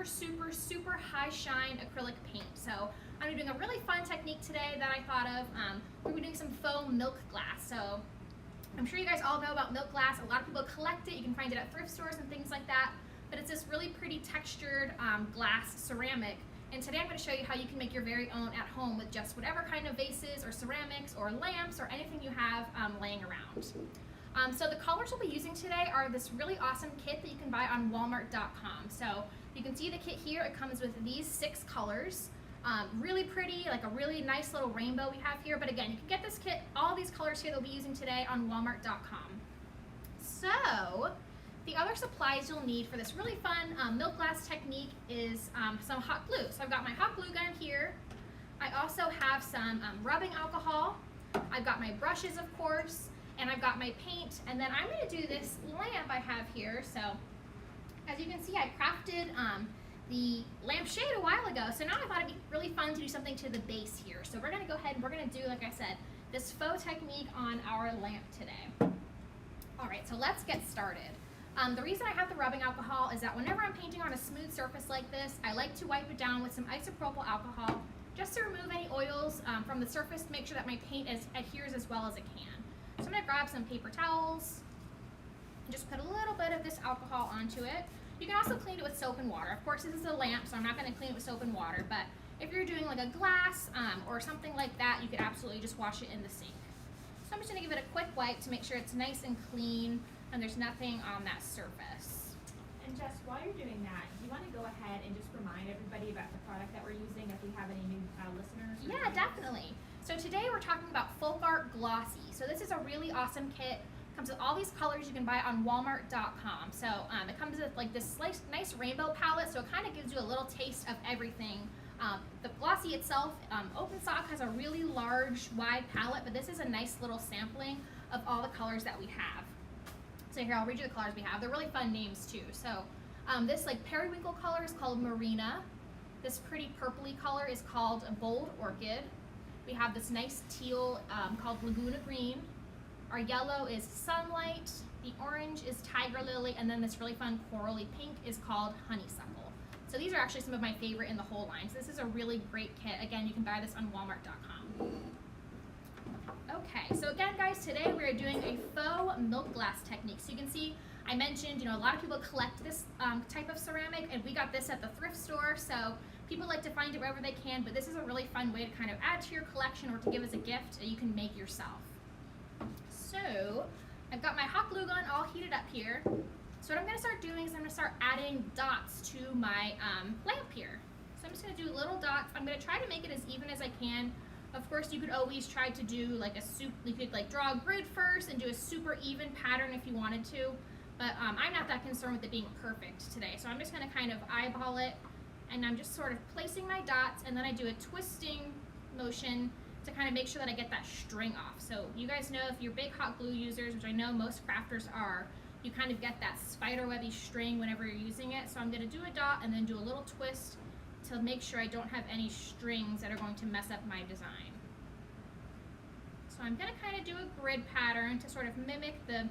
super, super, super high shine acrylic paint. So I'm doing a really fun technique today that I thought of. We're doing some faux milk glass. So I'm sure you guys all know about milk glass. A lot of people collect it. You can find it at thrift stores and things like that. But it's this really pretty textured glass ceramic. And today I'm going to show you how you can make your very own at home with just whatever kind of vases or ceramics or lamps or anything you have laying around. So the colors we'll be using today are this really awesome kit that you can buy on Walmart.com. So you can see the kit here. It comes with these 6 colors. Really pretty, like a really nice little rainbow we have here. But again, you can get this kit, all these colors here that we'll be using today on Walmart.com. So the other supplies you'll need for this really fun milk glass technique is some hot glue. So I've got my hot glue gun here. I also have some rubbing alcohol. I've got my brushes, of course, and I've got my paint. And then I'm going to do this lamp I have here. So as you can see, I crafted the lampshade a while ago. So now I thought it'd be really fun to do something to the base here. So we're going to go ahead and we're going to do, like I said, this faux technique on our lamp today. All right, so let's get started. The reason I have the rubbing alcohol is that whenever I'm painting on a smooth surface like this, I like to wipe it down with some isopropyl alcohol just to remove any oils from the surface to make sure that my paint adheres as well as it can. So I'm going to grab some paper towels and just put a little bit of this alcohol onto it. You can also clean it with soap and water. Of course, this is a lamp, so I'm not going to clean it with soap and water, but if you're doing like a glass or something like that, you could absolutely just wash it in the sink. So I'm just going to give it a quick wipe to make sure it's nice and clean and there's nothing on that surface. And Jess, while you're doing that, do you want to go ahead and just remind everybody about the product that we're using if we have any new listeners? Yeah, definitely. So today we're talking about FolkArt Glossy. So this is a really awesome kit. It comes with all these colors you can buy on Walmart.com. So it comes with like this nice rainbow palette, so it kind of gives you a little taste of everything. The Glossy itself, OpenSock has a really large, wide palette, but this is a nice little sampling of all the colors that we have. So here, I'll read you the colors we have. They're really fun names too. So this like periwinkle color is called Marina. This pretty purpley color is called a Bold Orchid. We have this nice teal called Laguna Green. Our yellow is Sunlight. The orange is Tiger Lily. And then this really fun corally pink is called Honeysuckle. So these are actually some of my favorite in the whole line. So this is a really great kit. Again, you can buy this on Walmart.com. Okay, so again, guys, today we are doing a faux milk glass technique. So you can see, I mentioned, a lot of people collect this type of ceramic, and we got this at the thrift store. So people like to find it wherever they can, but this is a really fun way to kind of add to your collection or to give as a gift that you can make yourself. So I've got my hot glue gun all heated up here. So what I'm going to start doing is I'm going to start adding dots to my lamp here. So I'm just going to do little dots. I'm going to try to make it as even as I can. Of course, you could always try to do like you could like draw a grid first and do a super even pattern if you wanted to. But I'm not that concerned with it being perfect today. So I'm just going to kind of eyeball it, and I'm just sort of placing my dots, and then I do a twisting motion to kind of make sure that I get that string off. So you guys know, if you're big hot glue users, which I know most crafters are, you kind of get that spiderwebby string whenever you're using it. So I'm going to do a dot and then do a little twist to make sure I don't have any strings that are going to mess up my design. So I'm going to kind of do a grid pattern to sort of mimic the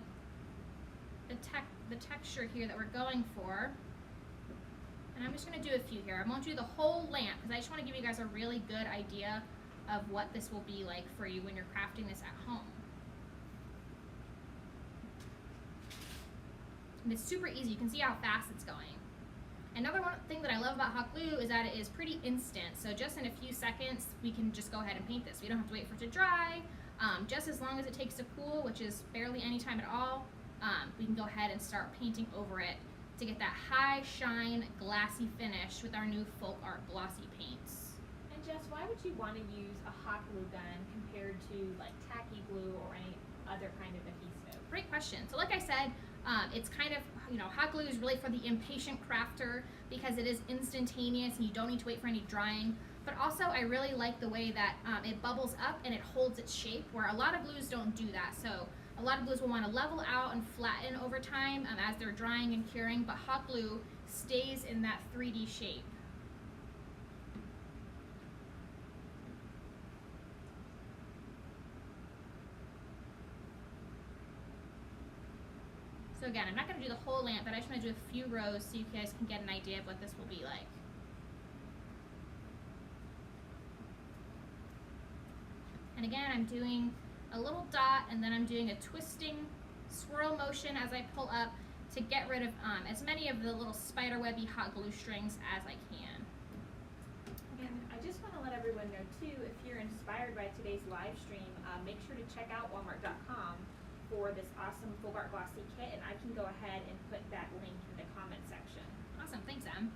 texture here that we're going for. And I'm just going to do a few here. I won't do the whole lamp because I just want to give you guys a really good idea of what this will be like for you when you're crafting this at home. And it's super easy. You can see how fast it's going. Another thing that I love about hot glue is that it is pretty instant. So just in a few seconds, we can just go ahead and paint this. We don't have to wait for it to dry. Just as long as it takes to cool, which is barely any time at all, we can go ahead and start painting over it to get that high shine, glassy finish with our new FolkArt Glossy paints. And Jess, why would you want to use a hot glue gun compared to like tacky glue or any other kind of adhesive? Great question. So like I said, it's kind of, hot glue is really for the impatient crafter because it is instantaneous and you don't need to wait for any drying. But also I really like the way that it bubbles up and it holds its shape, where a lot of glues don't do that. So a lot of glues will want to level out and flatten over time as they're drying and curing, but hot glue stays in that 3D shape. So again, I'm not going to do the whole lamp, but I just want to do a few rows so you guys can get an idea of what this will be like. And again, I'm doing a little dot, and then I'm doing a twisting swirl motion as I pull up to get rid of as many of the little spiderwebby hot glue strings as I can. And I just want to let everyone know too, if you're inspired by today's live stream, make sure to check out Walmart.com for this awesome FolkArt Glossy kit, and I can go ahead and put that link in the comment section. Awesome, thanks, Em.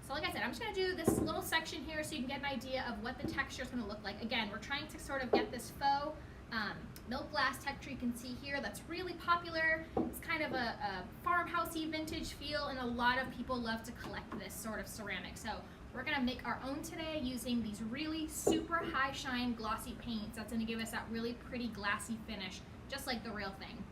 So like I said, I'm just going to do this little section here so you can get an idea of what the texture is going to look like. Again, we're trying to sort of get this faux milk glass texture you can see here that's really popular. It's kind of a farmhousey vintage feel, and a lot of people love to collect this sort of ceramic. So we're going to make our own today using these really super high shine glossy paints. That's going to give us that really pretty glassy finish, just like the real thing.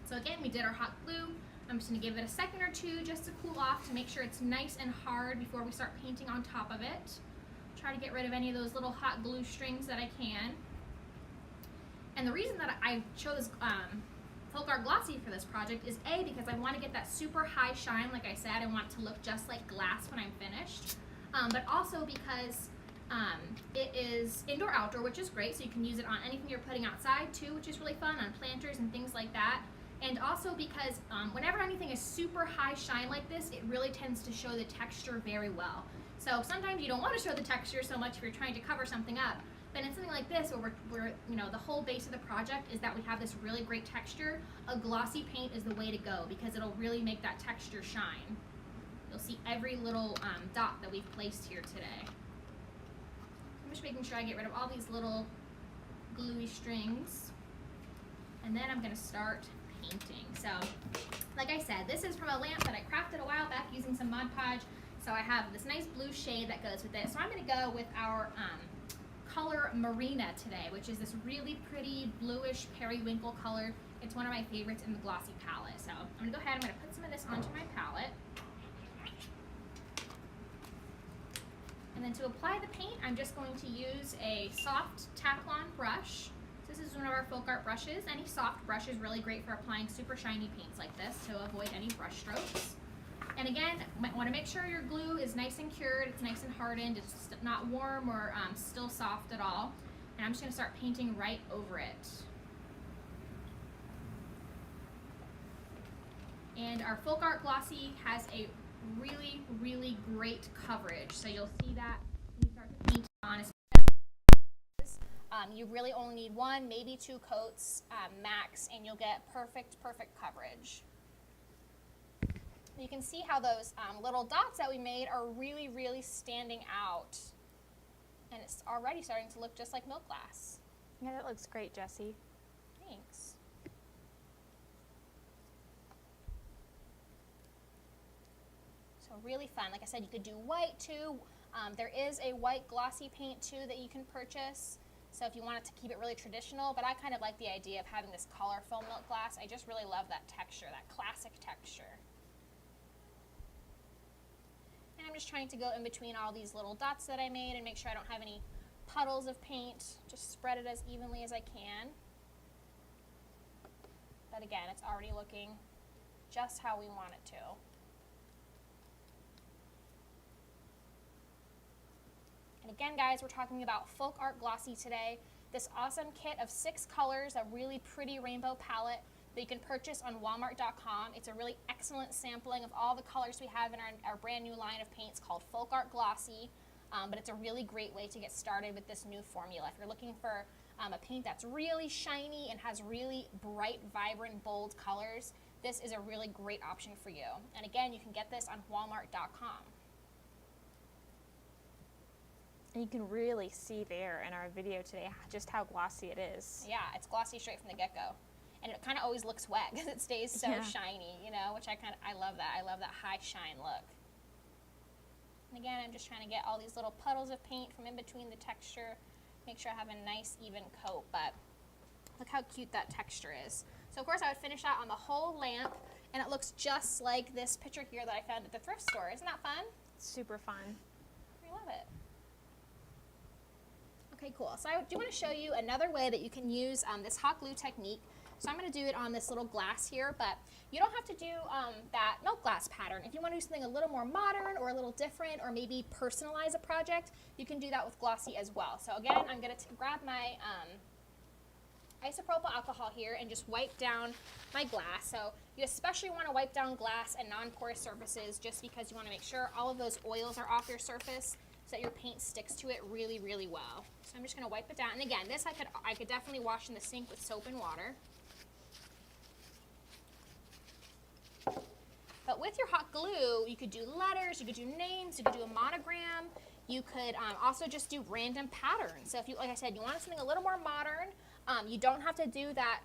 So again, we did our hot glue. I'm just going to give it a second or two just to cool off to make sure it's nice and hard before we start painting on top of it. Try to get rid of any of those little hot glue strings that I can. And the reason that I chose FolkArt Glossy for this project is A, because I want to get that super high shine. Like I said, I want it to look just like glass when I'm finished. But also because it is indoor-outdoor, which is great, so you can use it on anything you're putting outside too, which is really fun, on planters and things like that. And also because whenever anything is super high shine like this, it really tends to show the texture very well. So sometimes you don't want to show the texture so much if you're trying to cover something up, but in something like this where we're you know, the whole base of the project is that we have this really great texture, a glossy paint is the way to go because it'll really make that texture shine. You'll see every little dot that we've placed here today. I'm just making sure I get rid of all these little gluey strings, and then I'm going to start painting. So like I said, this is from a lamp that I crafted a while back using some Mod Podge. So I have this nice blue shade that goes with it. So I'm going to go with our color Marina today, which is this really pretty bluish periwinkle color. It's one of my favorites in the Glossy palette. So I'm going to go ahead, I'm going to put some of this onto my palette. And then to apply the paint, I'm just going to use a soft Taklon brush. This is one of our FolkArt brushes. Any soft brush is really great for applying super shiny paints like this to avoid any brush strokes. And again, you want to make sure your glue is nice and cured, it's nice and hardened, it's not warm or still soft at all. And I'm just going to start painting right over it. And our FolkArt Glossy has a really, really great coverage. So you'll see that when you start to paint on. You really only need one, maybe two coats max, and you'll get perfect coverage. You can see how those little dots that we made are really, really standing out. And it's already starting to look just like milk glass. Yeah, that looks great, Jessie. Thanks. So really fun. Like I said, you could do white too. There is a white glossy paint too that you can purchase. So if you wanted to keep it really traditional, but I kind of like the idea of having this colorful milk glass. I just really love that texture, that classic texture. And I'm just trying to go in between all these little dots that I made and make sure I don't have any puddles of paint. Just spread it as evenly as I can. But again, it's already looking just how we want it to. And again, guys, we're talking about FolkArt Glossy today. This awesome kit of 6 colors, a really pretty rainbow palette that you can purchase on Walmart.com. It's a really excellent sampling of all the colors we have in our brand new line of paints called FolkArt Glossy. But it's a really great way to get started with this new formula. If you're looking for a paint that's really shiny and has really bright, vibrant, bold colors, this is a really great option for you. And again, you can get this on Walmart.com. And you can really see there in our video today just how glossy it is. Yeah, it's glossy straight from the get-go. And it kind of always looks wet because it stays so shiny, you know, which I love that. I love that high shine look. And again, I'm just trying to get all these little puddles of paint from in between the texture, make sure I have a nice even coat, but look how cute that texture is. So of course I would finish that on the whole lamp, and it looks just like this picture here that I found at the thrift store. Isn't that fun? Super fun. I love it. Okay, cool. So I do want to show you another way that you can use this hot glue technique So I'm going to do it on this little glass here, but you don't have to do that milk glass pattern. If you want to do something a little more modern or a little different, or maybe personalize a project, you can do that with Glossy as well. So again, I'm going to grab my isopropyl alcohol here and just wipe down my glass. So you especially want to wipe down glass and non-porous surfaces just because you want to make sure all of those oils are off your surface so that your paint sticks to it really, really well. So I'm just going to wipe it down. And again, this I could definitely wash in the sink with soap and water. But with your hot glue, you could do letters, you could do names, you could do a monogram, you could also just do random patterns. So if you, like I said, you wanted something a little more modern, you don't have to do that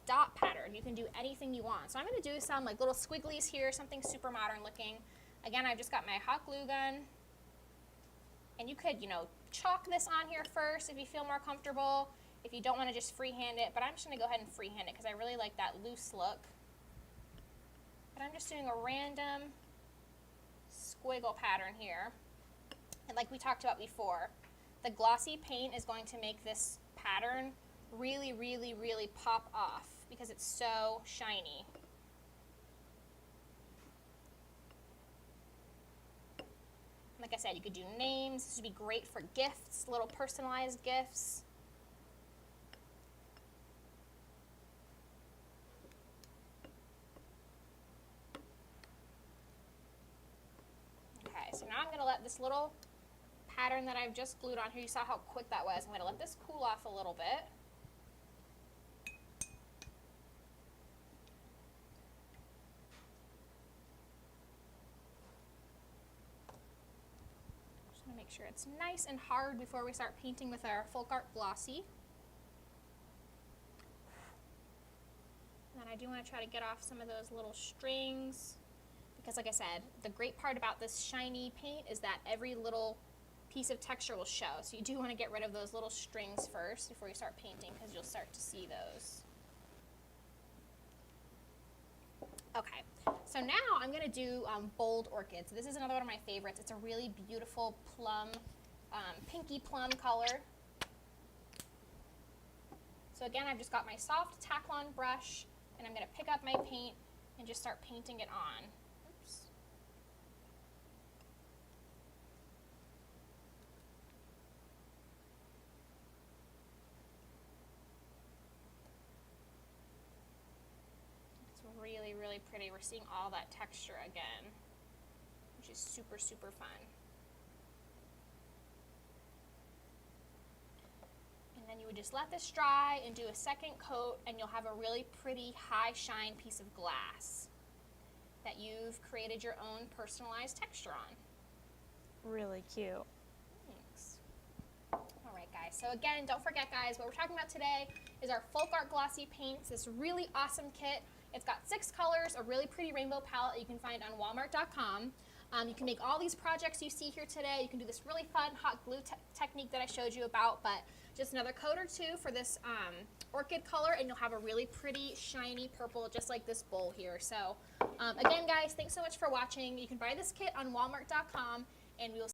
dot pattern. You can do anything you want. So I'm going to do some like little squigglies here, something super modern looking. Again, I've just got my hot glue gun. And you could, you know, chalk this on here first if you feel more comfortable, if you don't want to just freehand it. But I'm just going to go ahead and freehand it because I really like that loose look. But I'm just doing a random squiggle pattern here. And like we talked about before, the glossy paint is going to make this pattern really, really, really pop off because it's so shiny. Like I said, you could do names. This would be great for gifts, little personalized gifts. Okay, so now I'm going to let this little pattern that I've just glued on here, you saw how quick that was. I'm going to let this cool off a little bit. Just want to make sure it's nice and hard before we start painting with our FolkArt Glossy. And then I do want to try to get off some of those little strings because, like I said, the great part about this shiny paint is that every little piece of texture will show. So you do want to get rid of those little strings first before you start painting because you'll start to see those. Okay, so now I'm going to do bold orchids. This is another one of my favorites. It's a really beautiful plum, pinky plum color. So again, I've just got my soft tack-on brush and I'm going to pick up my paint and just start painting it on. Oops. Really, really pretty. We're seeing all that texture again, which is super, super fun. And then you would just let this dry and do a second coat and you'll have a really pretty high shine piece of glass that you've created your own personalized texture on. Really cute. Thanks. All right, guys. So again, don't forget, guys, what we're talking about today is our FolkArt Glossy paints, this really awesome kit. It's got 6 colors, a really pretty rainbow palette that you can find on Walmart.com. You can make all these projects you see here today. You can do this really fun hot glue technique that I showed you about, but just another coat or two for this orchid color, and you'll have a really pretty, shiny purple, just like this bowl here. So again, guys, thanks so much for watching. You can buy this kit on Walmart.com, and we will